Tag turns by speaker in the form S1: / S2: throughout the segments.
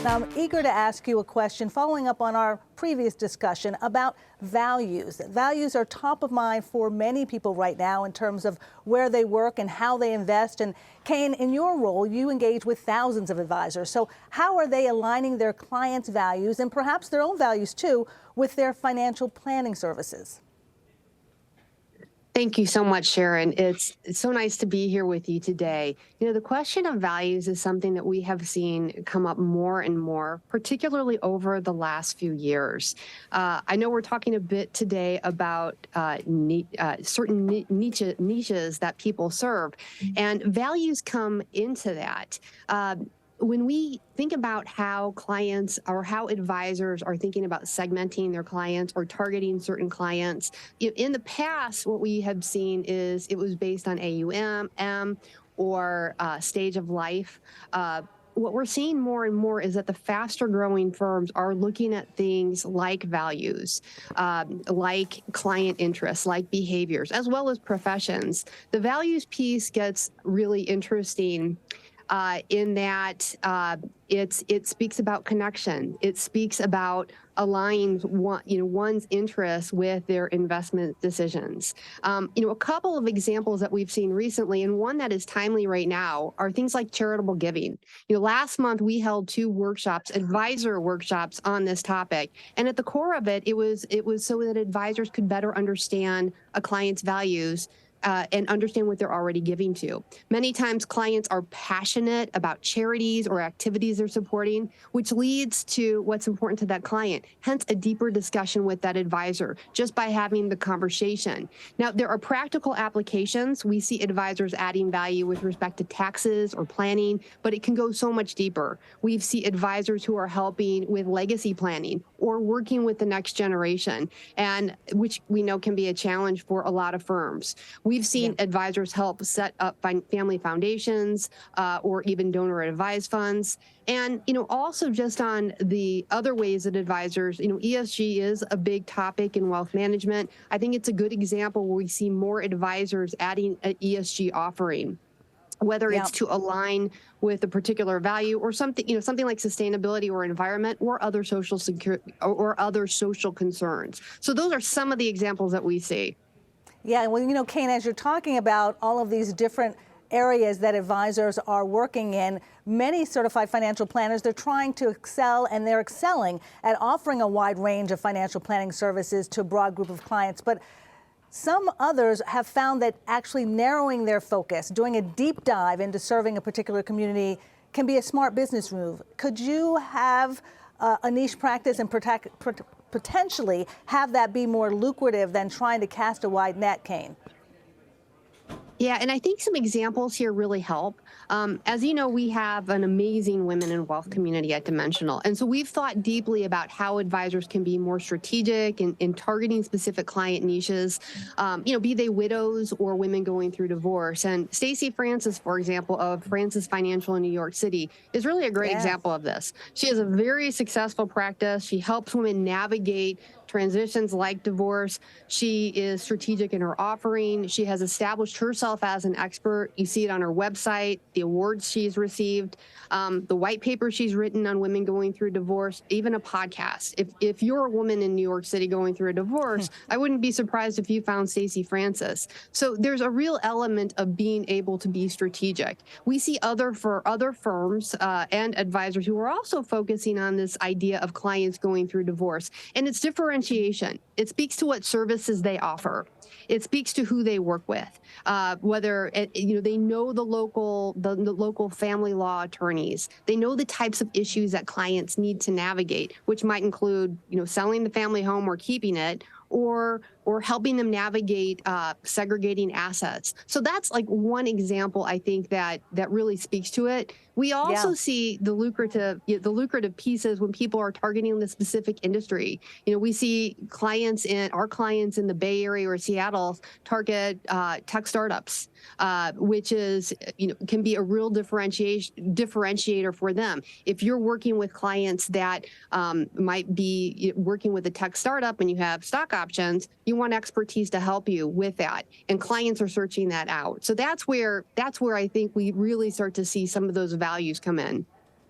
S1: Now, I'm eager to ask you a question following up on our previous discussion about values. Values are top of mind for many people right now in terms of where they work and how they invest. And Kahne, in your role, you engage with thousands of advisors. So how are they aligning their clients' values and perhaps their own values too with their financial planning services?
S2: Thank you so much, Sharon. It's so nice to be here with you today. You know, the question of values is something that we have seen come up more and more, particularly over the last few years. I know we're talking a bit today about certain niches that people serve, and values come into that. When we think about how clients or how advisors are thinking about segmenting their clients or targeting certain clients, in the past, what we have seen is it was based on AUM or stage of life. What we're seeing more and more is that the faster growing firms are looking at things like values, like client interests, like behaviors, as well as professions. The values piece gets really interesting in that it speaks about connection. It speaks about aligning one's interests with their investment decisions. A couple of examples that we've seen recently, and one that is timely right now, are things like charitable giving. Last month we held 2 workshops, advisor workshops, on this topic, and at the core of it, it was so that advisors could better understand a client's values. And understand what they're already giving to. Many times clients are passionate about charities or activities they're supporting, which leads to what's important to that client, hence a deeper discussion with that advisor just by having the conversation. Now, there are practical applications. We see advisors adding value with respect to taxes or planning, but it can go so much deeper. We see advisors who are helping with legacy planning or working with the next generation, and which we know can be a challenge for a lot of firms. We've seen advisors help set up family foundations or even donor advised funds. And, also just on the other ways that advisors, ESG is a big topic in wealth management. I think it's a good example where we see more advisors adding an ESG offering, whether it's to align with a particular value or something, something like sustainability or environment or other social concerns. So those are some of the examples that we see.
S1: Yeah, well, Kahne, as you're talking about all of these different areas that advisors are working in, many certified financial planners, they're trying to excel, and they're excelling at offering a wide range of financial planning services to a broad group of clients. But some others have found that actually narrowing their focus, doing a deep dive into serving a particular community, can be a smart business move. Could you have a niche practice and potentially have that be more lucrative than trying to cast a wide net, Kahne?
S2: Yeah, and I think some examples here really help. As you know, we have an amazing women in wealth community at Dimensional. And so we've thought deeply about how advisors can be more strategic in targeting specific client niches, be they widows or women going through divorce. And Stacey Francis, for example, of Francis Financial in New York City, is really a great example of this. She has a very successful practice. She helps women navigate transitions like divorce. She is strategic in her offering. She has established herself as an expert. You see it on her website, the awards she's received, the white paper she's written on women going through divorce, even a podcast. If you're a woman in New York City going through a divorce, I wouldn't be surprised if you found Stacey Francis. So there's a real element of being able to be strategic. We see other firms and advisors who are also focusing on this idea of clients going through divorce, and it's differentiation. It speaks to what services they offer. It speaks to who they work with, whether they know the local family law attorneys. They know the types of issues that clients need to navigate, which might include selling the family home or keeping it, or helping them navigate segregating assets. So that's like one example, I think, that really speaks to it. We also see the lucrative pieces when people are targeting the specific industry. We see our clients in the Bay Area or Seattle target tech startups, which is can be a real differentiator for them. If you're working with clients that might be working with a tech startup and you have stock options, you want expertise to help you with that, and clients are searching that out. So that's where I think we really start to see some of those values come in.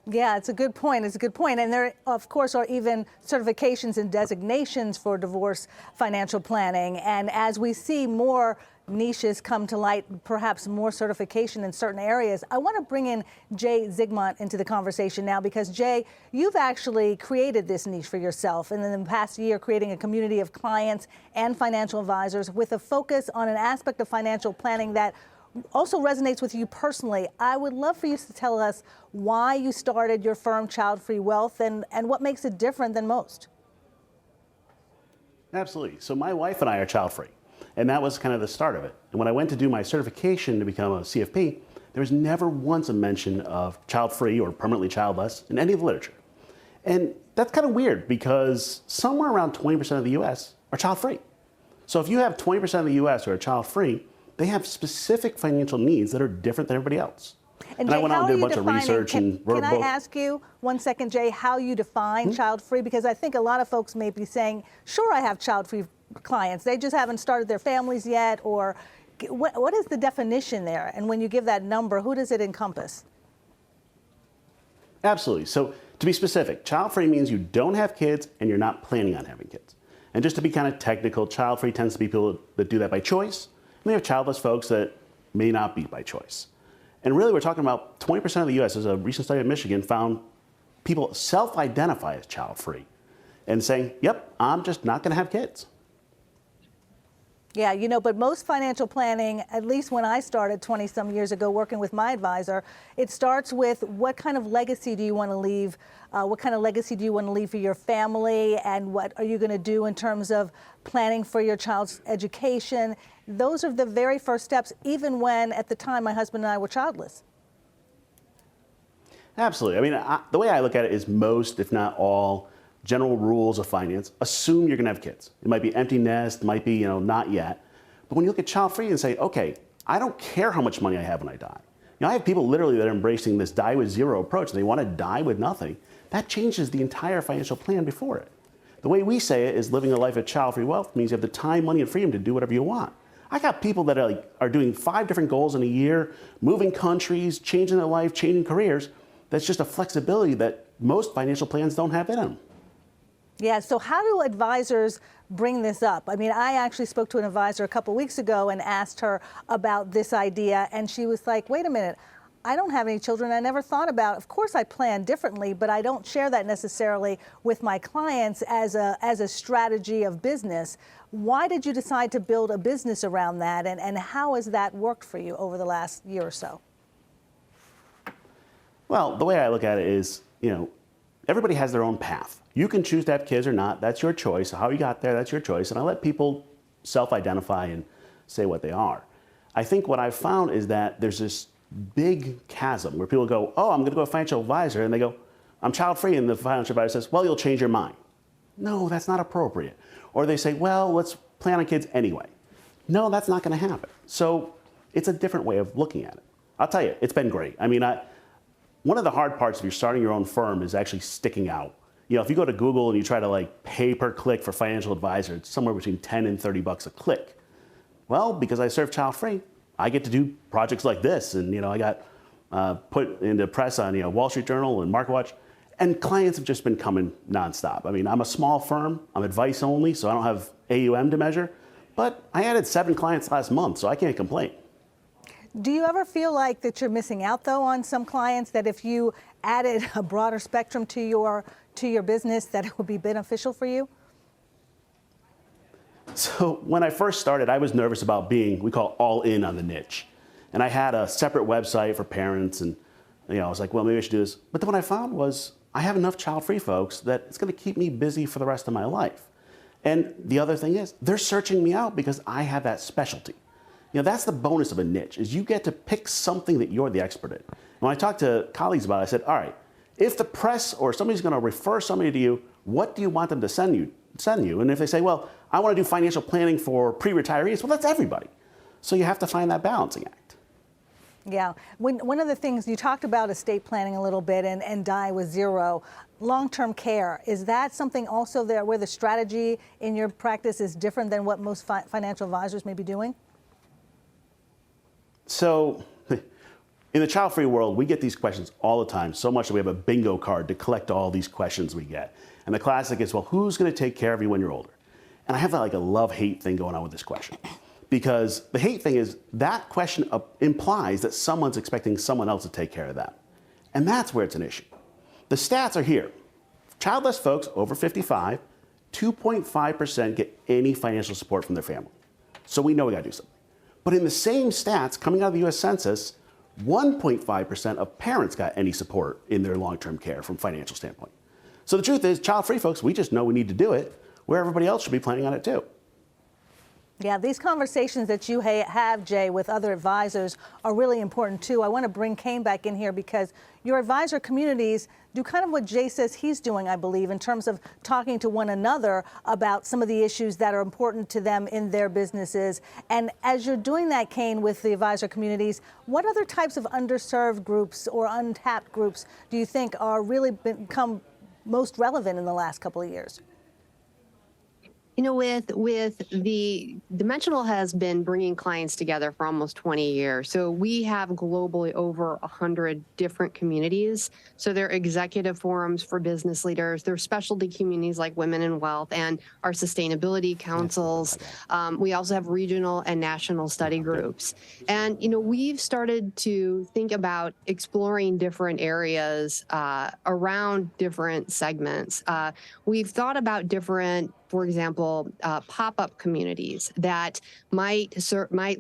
S1: Yeah, it's a good point. It's a good point. And there, of course, are even certifications and designations for divorce financial planning. And as we see more niches come to light, perhaps more certification in certain areas, I want to bring in Jay Zigmont into the conversation now, because Jay, you've actually created this niche for yourself, and in the past year creating a community of clients and financial advisors with a focus on an aspect of financial planning that also resonates with you personally. I would love for you to tell us why you started your firm, Childfree Wealth, and what makes it different than most.
S3: Absolutely. So my wife and I are child-free, and that was kind of the start of it. And when I went to do my certification to become a CFP, there was never once a mention of child-free or permanently childless in any of the literature. And that's kind of weird, because somewhere around 20% of the US are child-free. So if you have 20% of the US who are child-free, they have specific financial needs that are different than everybody else.
S1: And Jay,
S3: I went out and did a bunch of research and wrote a book.
S1: Can I ask you 1 second, Jay, how you define child-free? Because I think a lot of folks may be saying, sure, I have child-free clients. They just haven't started their families yet. Or what is the definition there? And when you give that number, who does it encompass?
S3: Absolutely. So to be specific, child-free means you don't have kids and you're not planning on having kids. And just to be kind of technical, child-free tends to be people that do that by choice. And we have childless folks that may not be by choice. And really, we're talking about 20% of the US, as a recent study in Michigan found, people self-identify as child-free and saying, yep, I'm just not going to have kids.
S1: Yeah, you know, but most financial planning, at least when I started 20-some years ago working with my advisor, it starts with what kind of legacy do you want to leave? What kind of legacy do you want to leave for your family? And what are you going to do in terms of planning for your child's education? Those are the very first steps, even when, at the time, my husband and I were childless.
S3: Absolutely. I mean, the way I look at it is most, if not all, general rules of finance assume you're going to have kids. It might be empty nest, might be, not yet. But when you look at child-free and say, okay, I don't care how much money I have when I die. I have people literally that are embracing this die with zero approach. They want to die with nothing. That changes the entire financial plan before it. The way we say it is living a life of child-free wealth means you have the time, money, and freedom to do whatever you want. I got people that are doing 5 different goals in a year, moving countries, changing their life, changing careers. That's just a flexibility that most financial plans don't have in them.
S1: Yeah, so how do advisors bring this up? I mean, I actually spoke to an advisor a couple weeks ago and asked her about this idea, and she was like, wait a minute, I don't have any children. I never thought about, of course I plan differently, but I don't share that necessarily with my clients as a strategy of business. Why did you decide to build a business around that, and how has that worked for you over the last year or so?
S3: Well, the way I look at it is, everybody has their own path. You can choose to have kids or not. That's your choice. How you got there, that's your choice. And I let people self-identify and say what they are. I think what I've found is that there's this big chasm where people go, oh, I'm going to go to a financial advisor. And they go, I'm child-free. And the financial advisor says, well, you'll change your mind. No, that's not appropriate. Or they say, well, let's plan on kids anyway. No, that's not going to happen. So it's a different way of looking at it. I'll tell you, it's been great. I mean, one of the hard parts if you're starting your own firm is actually sticking out. If you go to Google and you try to pay per click for financial advisor, it's somewhere between 10 and 30 bucks a click. Well, because I serve child-free, I get to do projects like this. And, I got put into press on, Wall Street Journal and MarketWatch. And clients have just been coming nonstop. I mean, I'm a small firm. I'm advice only, so I don't have AUM to measure. But I added 7 clients last month, so I can't complain.
S1: Do you ever feel like that you're missing out, though, on some clients, that if you added a broader spectrum to your business, that it would be beneficial for you?
S3: So when I first started, I was nervous about being, we call all in on the niche. And I had a separate website for parents, and I was like, well, maybe I should do this. But then what I found was I have enough child-free folks that it's going to keep me busy for the rest of my life. And the other thing is, they're searching me out because I have that specialty. That's the bonus of a niche, is you get to pick something that you're the expert in. When I talked to colleagues about it, I said, all right, if the press or somebody's going to refer somebody to you, what do you want them to send you? And if they say, well, I want to do financial planning for pre-retirees, well, that's everybody. So you have to find that balancing act.
S1: Yeah. One of the things you talked about estate planning a little bit and die with zero. Long-term care, is that something also there where the strategy in your practice is different than what most financial advisors may be doing?
S3: So In the child-free world, we get these questions all the time, so much that we have a bingo card to collect all these questions we get. And the classic is, well, who's going to take care of you when you're older? And I have like a love-hate thing going on with this question. Because the hate thing is that question implies that someone's expecting someone else to take care of them. And that's where it's an issue. The stats are here. Childless folks over 55, 2.5% get any financial support from their family. So we know we got to do something. But in the same stats coming out of the US Census, 1.5% of parents got any support in their long-term care from a financial standpoint. So the truth is, child-free folks, we just know we need to do it, where everybody else should be planning on it too.
S1: Yeah, these conversations that you have, Jay, with other advisors are really important too. I want to bring Kahne back in here because your advisor communities do kind of what Jay says he's doing, I believe, in terms of talking to one another about some of the issues that are important to them in their businesses. And as you're doing that, Kahne, with the advisor communities, what other types of underserved groups or untapped groups do you think are really become most relevant in the last couple of years?
S2: You know, with the Dimensional has been bringing clients together for almost 20 years. So we have globally over 100 different communities. So they're executive forums for business leaders. They're specialty communities like Women in Wealth and our sustainability councils. We also have regional and national study groups. And, you know, we've started to think about exploring different areas around different segments. We've thought about different, for example, pop-up communities that might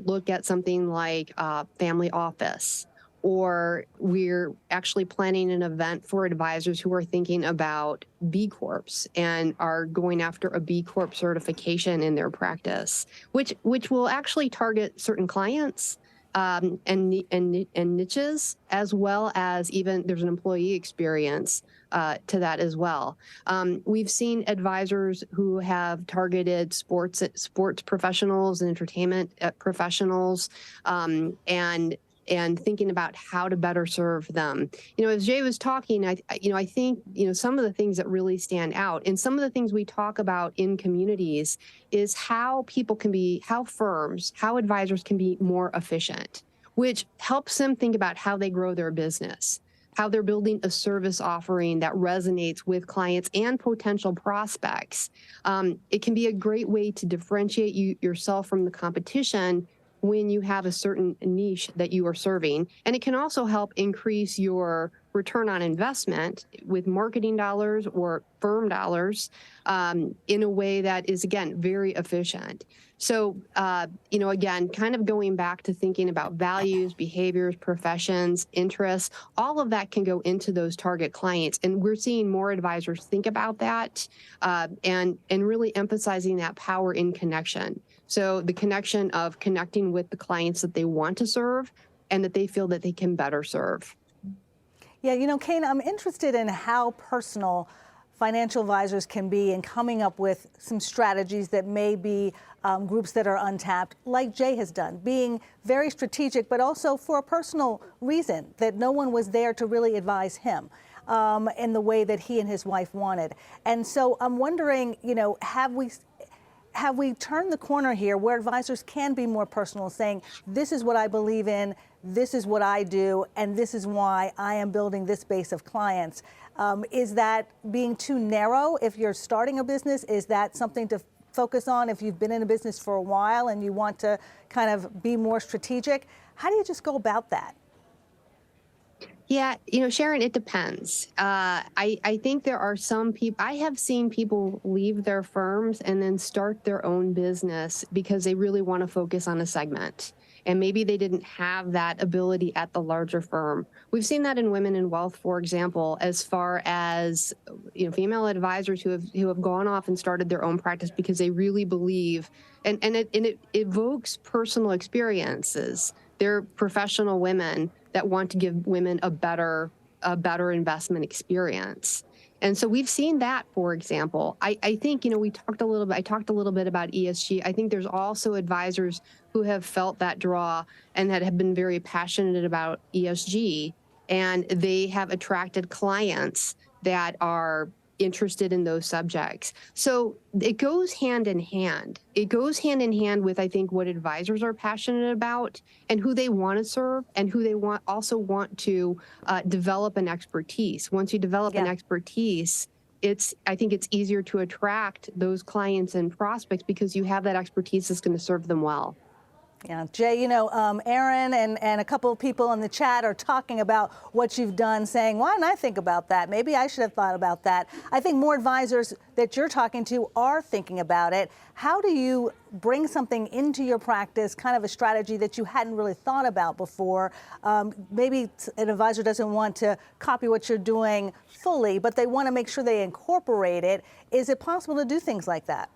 S2: look at something like family office, or we're actually planning an event for advisors who are thinking about B Corps and are going after a B Corp certification in their practice, which will actually target certain clients and niches, as well as even there's an employee experience to that as well. We've seen advisors who have targeted sports professionals and entertainment professionals, and thinking about how to better serve them. You know, as Jay was talking, I think, you know, some of the things that really stand out, and some of the things we talk about in communities, is how firms, how advisors can be more efficient, which helps them think about how they grow their business, how they're building a service offering that resonates with clients and potential prospects. It can be a great way to differentiate yourself from the competition when you have a certain niche that you are serving. And it can also help increase your return on investment with marketing dollars or firm dollars in a way that is, again, very efficient. So, you know, again, kind of going back to thinking about values, behaviors, professions, interests, all of that can go into those target clients. And we're seeing more advisors think about that and really emphasizing that power in connection. So the connection of connecting with the clients that they want to serve and that they feel that they can better serve.
S1: Yeah, you know, Kahne, I'm interested in how personal financial advisors can be in coming up with some strategies that may be groups that are untapped, like Jay has done, being very strategic, but also for a personal reason that no one was there to really advise him in the way that he and his wife wanted. And so I'm wondering, you know, have we turned the corner here where advisors can be more personal, saying, this is what I believe in, this is what I do, and this is why I am building this base of clients? Is that being too narrow if you're starting a business? Is that something to focus on if you've been in a business for a while and you want to kind of be more strategic? How do you just go about that?
S2: Yeah, you know, Sharon, it depends. I think there are some people, I have seen people leave their firms and then start their own business because they really want to focus on a segment. And maybe they didn't have that ability at the larger firm. We've seen that in Women in Wealth, for example, as far as, you know, female advisors who have gone off and started their own practice because they really believe, and it evokes personal experiences. They're professional women that want to give women a better investment experience. And so we've seen that, for example. I think, you know, I talked a little bit about ESG. I think there's also advisors who have felt that draw and that have been very passionate about ESG, and they have attracted clients that are interested in those subjects. So it goes hand in hand. It goes hand in hand with, I think, what advisors are passionate about and who they want to serve and who they also want to develop an expertise. Once you develop an expertise, I think it's easier to attract those clients and prospects because you have that expertise that's going to serve them well.
S1: Yeah, Jay, Aaron and a couple of people in the chat are talking about what you've done, saying, why didn't I think about that? Maybe I should have thought about that. I think more advisors that you're talking to are thinking about it. How do you bring something into your practice, kind of a strategy that you hadn't really thought about before? Maybe an advisor doesn't want to copy what you're doing fully, but they want to make sure they incorporate it. Is it possible to do things like that?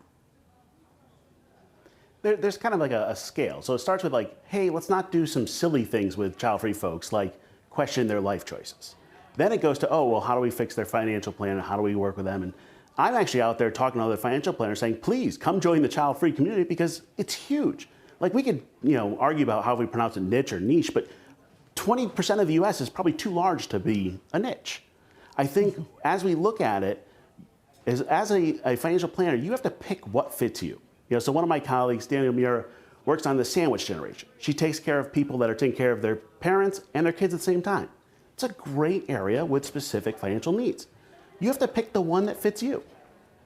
S3: There's kind of like a scale. So it starts with like, hey, let's not do some silly things with child-free folks, like question their life choices. Then it goes to, oh, well, how do we fix their financial plan and how do we work with them? And I'm actually out there talking to other financial planners saying, please come join the child-free community because it's huge. Like we could, argue about how we pronounce it niche or niche, but 20% of the US is probably too large to be a niche. I think as we look at it, as a financial planner, you have to pick what fits you. So one of my colleagues, Daniel Muir, works on the sandwich generation. She takes care of people that are taking care of their parents and their kids at the same time. It's a great area with specific financial needs. You have to pick the one that fits you.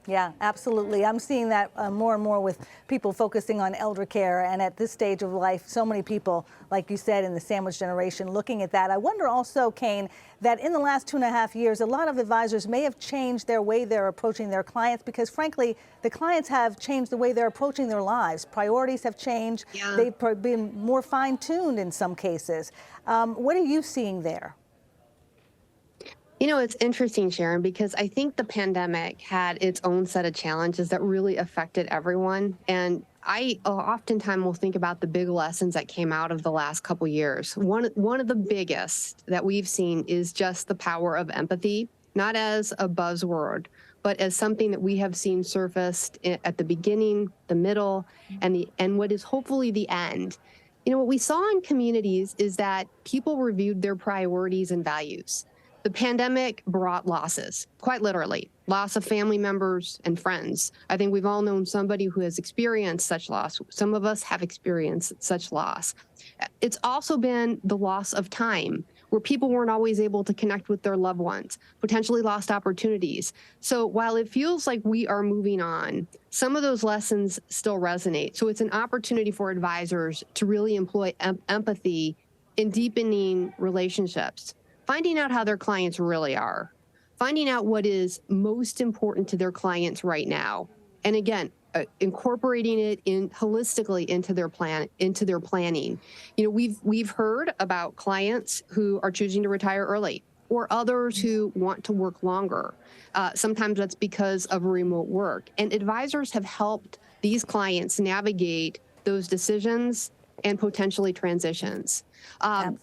S1: Yeah, absolutely. I'm seeing that more and more with people focusing on elder care. And at this stage of life, so many people, like you said, in the sandwich generation, looking at that. I wonder also, Kahne, that in the last 2.5 years, a lot of advisors may have changed their way they're approaching their clients because, frankly, the clients have changed the way they're approaching their lives. Priorities have changed.
S2: Yeah.
S1: They've been more fine-tuned in some cases. What are you seeing there?
S2: It's interesting, Sharon, because I think the pandemic had its own set of challenges that really affected everyone. And I oftentimes will think about the big lessons that came out of the last couple years. One of the biggest that we've seen is just the power of empathy, not as a buzzword, but as something that we have seen surfaced at the beginning, the middle, and what is hopefully the end. What we saw in communities is that people reviewed their priorities and values. The pandemic brought losses, quite literally, loss of family members and friends. I think we've all known somebody who has experienced such loss. Some of us have experienced such loss. It's also been the loss of time, where people weren't always able to connect with their loved ones, potentially lost opportunities. So while it feels like we are moving on, some of those lessons still resonate. So it's an opportunity for advisors to really employ empathy in deepening relationships, finding out how their clients really are, finding out what is most important to their clients right now. And again, incorporating it holistically into their planning. We've heard about clients who are choosing to retire early or others who want to work longer. Sometimes that's because of remote work. And advisors have helped these clients navigate those decisions and potentially transitions.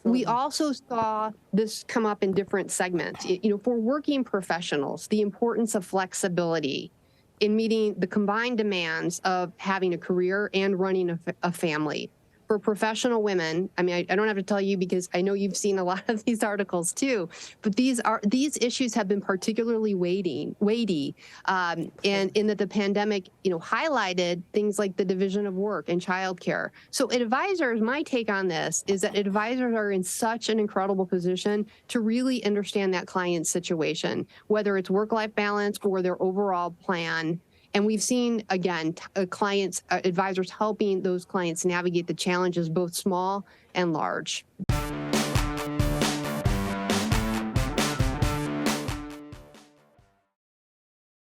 S2: We also saw this come up in different segments. For working professionals, the importance of flexibility in meeting the combined demands of having a career and running a family. For professional women, I don't have to tell you because I know you've seen a lot of these articles too, but these issues have been particularly weighty, and in that the pandemic, highlighted things like the division of work and childcare. So advisors, my take on this is that advisors are in such an incredible position to really understand that client's situation, whether it's work-life balance or their overall plan. And we've seen, again, advisors helping those clients navigate the challenges, both small and large.